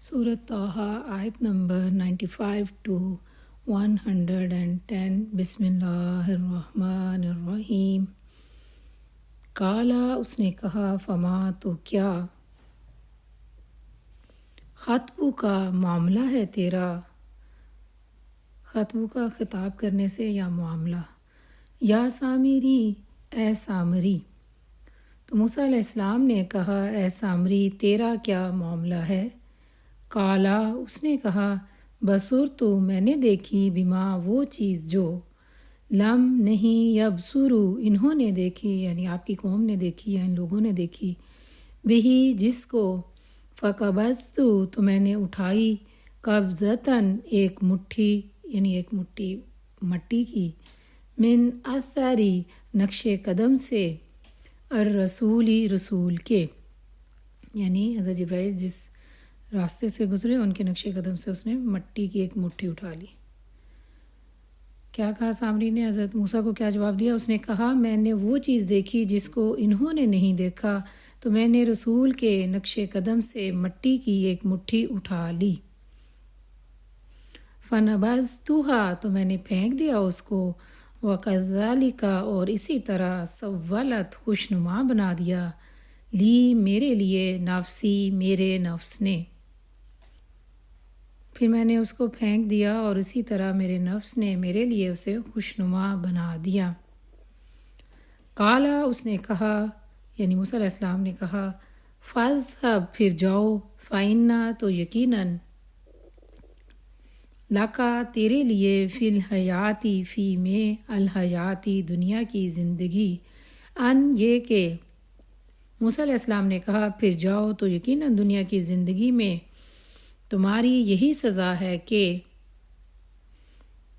سورۃ طٰہٰ آیت number 95 to 110۔ بسم اللہ الرحمن الرحیم۔ کالا، اس نے کہا، فما تو کیا، خطبہ کا معاملہ ہے تیرا۔ خطبہ کا خطاب کرنے سے یا معاملہ، یا سامری، اے سامری۔ تو موسیٰ علیہ السلام نے کہا، اے سامری تیرا کیا معاملہ ہے؟ کالا، اس نے کہا، بصر تو میں نے دیکھی، بما وہ چیز جو لم نہیں یبصرو انہوں نے دیکھی، یعنی آپ کی قوم نے دیکھی یا ان لوگوں نے دیکھی، بہی جس کو، فقبضت تو میں نے اٹھائی، قبضتاً ایک مٹھی، یعنی ایک مٹھی مٹی کی، من اثری نقش قدم سے، الرسولی رسول کے، یعنی حضرت جبرائیل جس راستے سے گزرے ان کے نقش قدم سے اس نے مٹی کی ایک مٹھی اٹھا لی۔ کیا کہا سامری نے؟ حضرت موسیٰ کو کیا جواب دیا؟ اس نے کہا، میں نے وہ چیز دیکھی جس کو انہوں نے نہیں دیکھا، تو میں نے رسول کے نقش قدم سے مٹی کی ایک مٹھی اٹھا لی۔ فنبذتها تو میں نے پھینک دیا اس کو، وکذالک اور اسی طرح، سولت خوشنما بنا دیا، لی میرے لیے، نفسی میرے نفس نے، پھر میں نے اس کو پھینک دیا اور اسی طرح میرے نفس نے میرے لیے اسے خوشنما بنا دیا۔ کالا، اس نے کہا، یعنی موسیٰ علیہ السلام نے کہا، فاذهب پھر جاؤ، فإنا تو یقیناً، لکا تیرے لیے، فی الحیاتی فی میں، الحیاتی دنیا کی زندگی، ان یہ کہ، موسیٰ علیہ السلام نے کہا، پھر جاؤ تو یقیناً دنیا کی زندگی میں تمہاری یہی سزا ہے کہ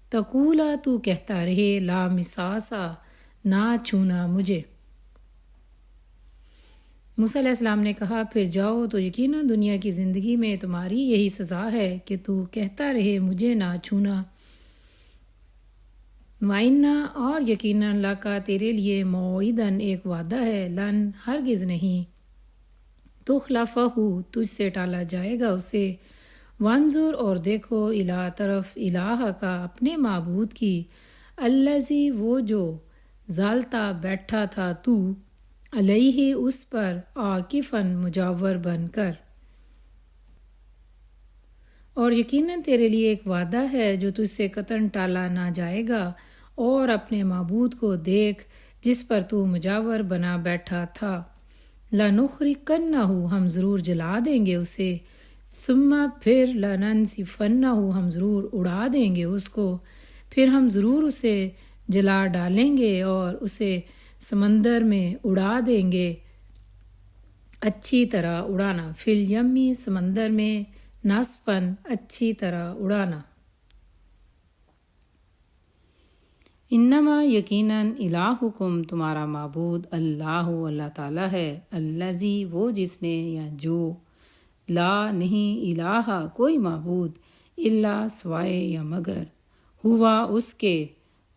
تقولا تو کہتا رہے، لا مساسا نہ چھونا مجھے۔ موسیٰ علیہ السلام نے کہا، پھر جاؤ تو یقیناً دنیا کی زندگی میں تمہاری یہی سزا ہے کہ تو کہتا رہے، مجھے نہ چھونا۔ وَإِنَّ اور یقیناً، لَكَ تیرے لیے، موعداً ایک وعدہ ہے، لن ہرگز نہیں، تخلفہ تجھ سے ٹالا جائے گا اسے، وانظر اور دیکھو، الی طرف، الہ کا اپنے معبود کی، الذی وہ جو، ظلتا بیٹھا تھا تو، علیہ اس پر، عاکفاً مجاور بن کر۔ اور یقیناً تیرے لیے ایک وعدہ ہے جو تجھ سے قطعاً ٹالا نہ جائے گا، اور اپنے معبود کو دیکھ جس پر تو مجاور بنا بیٹھا تھا، لَنُخْرِقَنَّهُ ہم ضرور جلا دیں گے اسے، ثم پھر، لَنَنْسِفَنَّهُ ہم ضرور اڑا دیں گے اس کو، پھر ہم ضرور اسے جلا ڈالیں گے اور اسے سمندر میں اڑا دیں گے، اچھی طرح اڑانا، فی الیمی سمندر میں، نصفاً اچھی طرح اڑانا۔ انما یقیناً، الہکم تمہارا معبود، اللہ اللہ تعالیٰ ہے، الذی وہ جس نے یا جو، لا نہیں، الہ کوئی معبود، الا سوائے یا مگر، ہوا اس کے،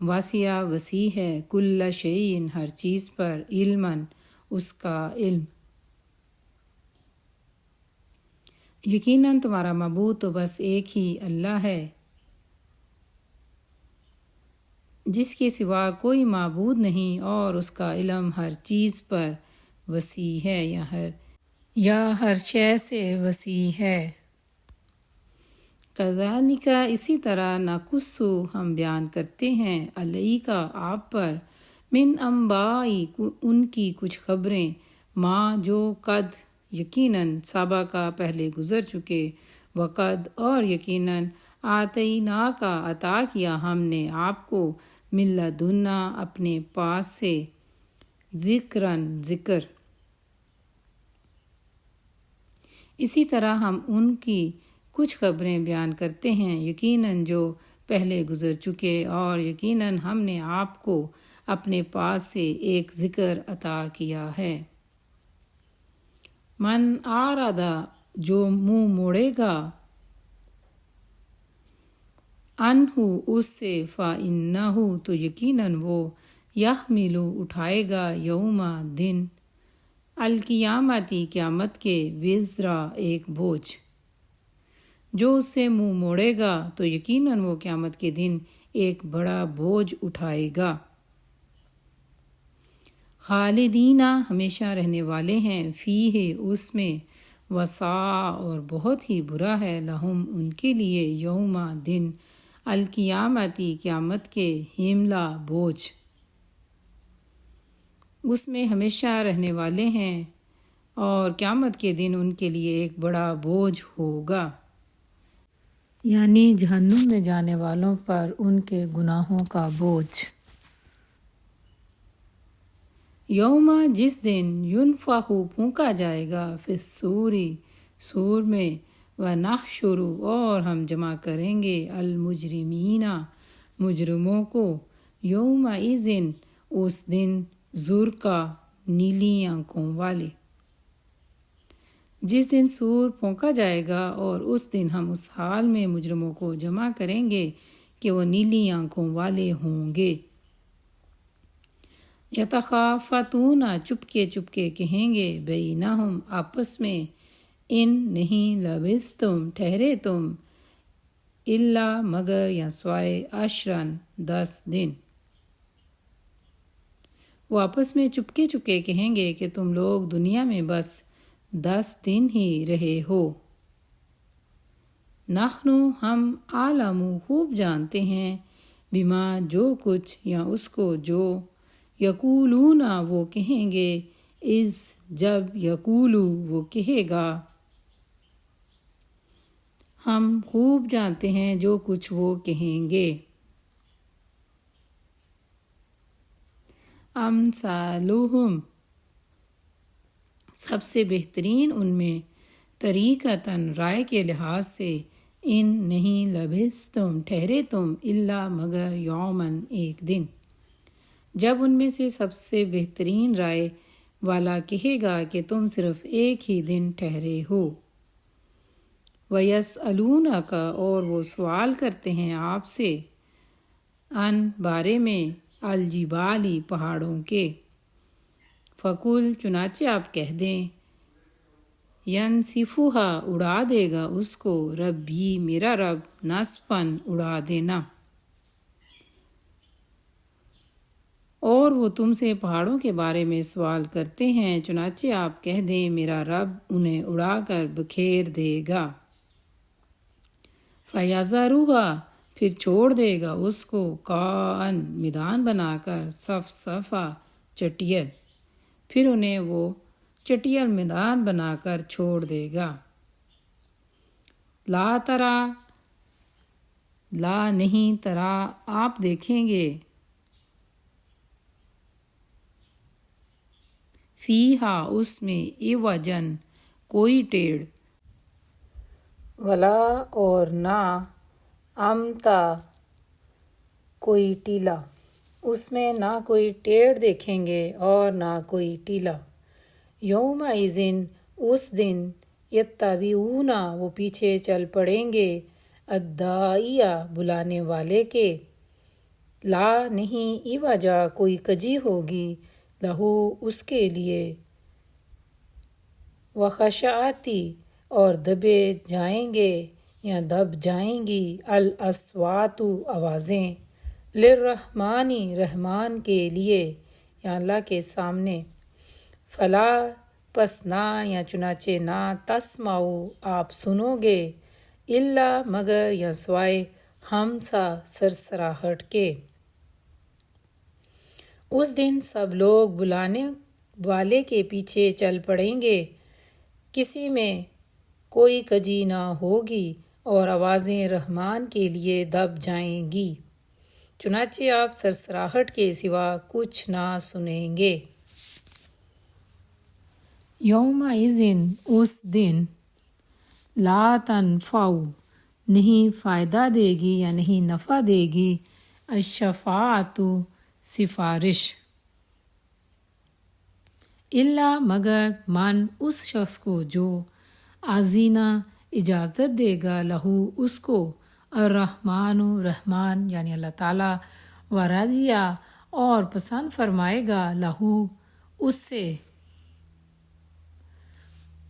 واسع وسیع ہے، کل شیء ہر چیز پر، علماً اس کا علم۔ یقیناً تمہارا معبود تو بس ایک ہی اللہ ہے، جس کے سوا کوئی معبود نہیں، اور اس کا علم ہر چیز پر وسیع ہے، یا ہر شے سے وسیع ہے۔ کذالک اسی طرح، نقص ہم بیان کرتے ہیں، علیک آپ پر، من انباء ان کی کچھ خبریں، ما جو، قد یقیناً، سابقہ پہلے گزر چکے، وقد اور یقیناً، آتیناک عطا کیا ہم نے آپ کو، من لدنا اپنے پاس سے، ذکراً ذکر۔ اسی طرح ہم ان کی کچھ خبریں بیان کرتے ہیں، یقیناً جو پہلے گزر چکے، اور یقیناً ہم نے آپ کو اپنے پاس سے ایک ذکر عطا کیا ہے۔ من اعرض جو منہ موڑے گا، عنہ اس سے، فإنہ تو یقیناً وہ، یحمل اٹھائے گا، یوم دن، القیامتی قیامت کے، وزرا ایک بوجھ، جو اس سے منہ موڑے گا تو یقیناً وہ قیامت کے دن ایک بڑا بوجھ اٹھائے گا۔ خالدینہ ہمیشہ رہنے والے ہیں، فیہ اس میں، وساء اور بہت ہی برا ہے، لہم ان کے لیے، یوم دن، القیامتی قیامت کے، حملہ بوجھ، اس میں ہمیشہ رہنے والے ہیں اور قیامت کے دن ان کے لیے ایک بڑا بوجھ ہوگا، یعنی جہنم میں جانے والوں پر ان کے گناہوں کا بوجھ۔ یوم جس دن، ینفخ پھونکا جائے گا، فی الصور صور میں، ونحشر اور ہم جمع کریں گے، المجرمین مجرموں کو، یومئذ اس دن، زرقا نیلی آنکھوں والے، جس دن سور پھونکا جائے گا اور اس دن ہم اس حال میں مجرموں کو جمع کریں گے کہ وہ نیلی آنکھوں والے ہوں گے۔ یتخافتون چپکے چپکے کہیں گے، بینہم آپس میں، ان نہیں لبثتم ٹھہرے تم، الا مگر یا سوائے، عشرن 10 دن۔ وہ آپس میں چپکے چپکے کہیں گے کہ تم لوگ دنیا میں بس 10 دن ہی رہے ہو۔ نحن ہم، عالم خوب جانتے ہیں، بما جو کچھ، یا اس کو جو، یقولون وہ کہیں گے، اذ جب، یقولو وہ کہے گا، ہم خوب جانتے ہیں جو کچھ وہ کہیں گے۔ امثالہم سب سے بہترین ان میں، طریقتاً رائے کے لحاظ سے، ان نہیں لبثتم ٹھہرے تم، الا مگر، یومن ایک دن۔ جب ان میں سے سب سے بہترین رائے والا کہے گا کہ تم صرف ایک ہی دن ٹھہرے ہو، وَيَسْأَلُونَكَ اور وہ سوال کرتے ہیں آپ سے، ان بارے میں، الجبال پہاڑوں کے، فقل چنانچہ آپ کہہ دیں، ینسفھا اڑا دے گا اس کو، ربی میرا رب، نسفاً اڑا دینا۔ اور وہ تم سے پہاڑوں کے بارے میں سوال کرتے ہیں، چنانچہ آپ کہہ دیں میرا رب انہیں اڑا کر بکھیر دے گا۔ فَيَذَرُهَا پھر چھوڑ دے گا اس کو، قاعًا میدان بنا کر، صفصفا چٹیل، پھر انہیں وہ چٹیل میدان بنا کر چھوڑ دے گا۔ لا ترا لا نہیں، ترا آپ دیکھیں گے، فیہا اس میں، عوجاً کوئی ٹیڑھ، ولا اور نہ، امتا کوئی ٹیلا، اس میں نہ کوئی ٹیڑھ دیکھیں گے اور نہ کوئی ٹیلا۔ یومئذ اس دن، یتبعون وہ پیچھے چل پڑیں گے، الداعیہ بلانے والے کے، لا نہیں، عوجا کوئی کجی ہوگی، لہو اس کے لیے، وخشعتی اور دبے جائیں گے یا دب جائیں گی، الاصوات آوازیں، للرحمن رحمان کے لیے یا اللہ کے سامنے، فلا پس نہ، یا چنانچہ نہ، تسمعوا آپ سنو گے، الا مگر یا سوائے، ہمسا سرسراہٹ کے۔ اس دن سب لوگ بلانے والے کے پیچھے چل پڑیں گے، کسی میں کوئی کجی نہ ہوگی اور آوازیں رحمان کے لیے دب جائیں گی، چنانچہ آپ سرسراہٹ کے سوا کچھ نہ سنیں گے۔ یومئذ اس دن، لا تنفع نہیں فائدہ دے گی یا نہیں نفع دے گی، الشفاعت سفارش، الا مگر، من اس شخص کو جو، اذن اجازت دے گا، لہو اس کو، الرحمن رحمان یعنی اللہ تعالیٰ، ورضی اور پسند فرمائے گا، لہو اس سے،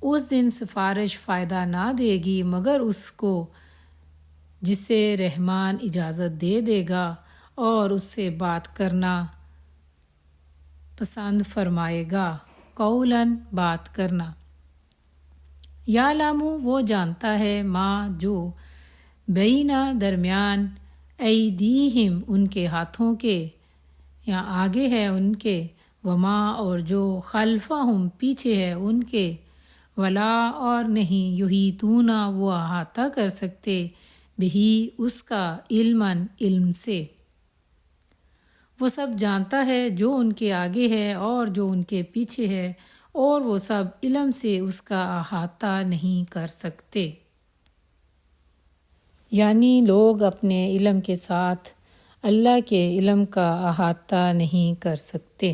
اس دن سفارش فائدہ نہ دے گی مگر اس کو جسے رحمان اجازت دے دے گا اور اس سے بات کرنا پسند فرمائے گا۔ قولاً بات کرنا۔ یعلم وہ جانتا ہے ما جو بینہ درمیان ایدیہم ان کے ہاتھوں کے یا آگے ہے ان کے، وما اور جو خلفہم پیچھے ہے ان کے، ولا اور نہیں یحیطون وہ احاطہ کر سکتے بہی اس کا علماً علم سے۔ وہ سب جانتا ہے جو ان کے آگے ہے اور جو ان کے پیچھے ہے، اور وہ سب علم سے اس کا احاطہ نہیں کر سکتے۔ یعنی لوگ اپنے علم کے ساتھ اللہ کے علم کا احاطہ نہیں کر سکتے۔